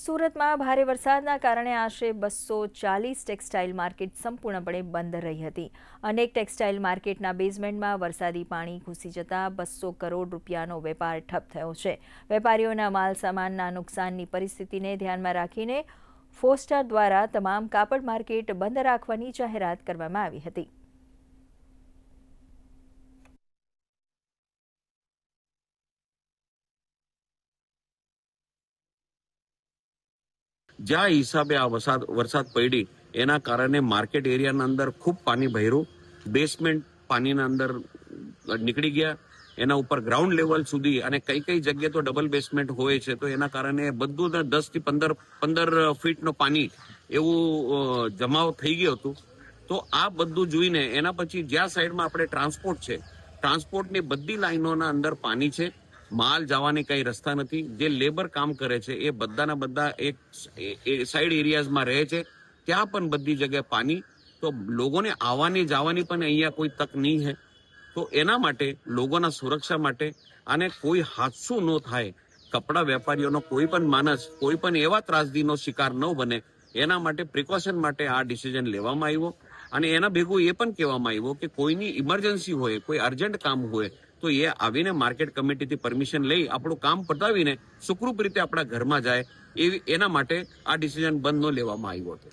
સુરતમાં ભારે વરસાદના કારણે આશરે 240 ટેક્સટાઇલ માર્કેટ સંપૂર્ણપણે બંધ રહી હતી। અનેક ટેક્સટાઇલ માર્કેટના બેઝમેન્ટમાં વરસાદી પાણી ઘૂસી જતા 200 કરોડ રૂપિયાનો વેપાર ઠપ થયો છે। વેપારીઓના માલ સામાનના નુકસાનની પરિસ્થિતિને ધ્યાનમાં રાખીને ફોસ્ટા દ્વારા તમામ કાપડ માર્કેટ બંધ રાખવાની જાહેરાત કરવામાં આવી હતી। ज्या हिसाबे आ वरसाद पड़ी एना कारणे मार्केट एरिया अंदर खूब पानी भर्યું। बेसमेंट पानी अंदर निकली गया। एना ऊपर ग्राउंड लेवल सुधी अने कई कई जगह तो डबल बेसमेंट होय छे, तो एना कारणे बधुं 10 થી 15 फीटनो पानी एवुं जमाव थई गयो हतुं। तो आ बधुं जोईने एना पछी ज्या साइडमां आपणे ट्रांसपोर्ट छे, ट्रांसपोर्टनी बधी लाइनोना अंदर पानी छे। माल जवानी कई रस्ता नहीं। जे लेबर काम करे छे ए बधाना बधा एक साइड एरियाज में रहे छे, त्यां पण बधी जगह पानी। तो लोगोने आवानी जावानी पण अहींया कोई तक नहीं है। तो एना माटे लोगोना सुरक्षा माटे अने कोई हादसो न थाय, कपड़ा वेपारीओनो कोई पण मानस कोई पण एवा त्रासदीनो शिकार न बने, एना माटे प्रिकॉशन माटे आ डिसिजन लेवामां आव्यो। અને એના ભેગું એ પણ કહેવામાં આવ્યું કે કોઈની ઇમરજન્સી હોય, કોઈ અર્જન્ટ કામ હોય તો એ આવીને માર્કેટ કમિટીથી પરમિશન લઈ આપણું કામ પતાવીને સુખરૂપ રીતે આપણા ઘરમાં જાય, એના માટે આ ડિસિઝન બંધ ન લેવામાં આવ્યો હતો।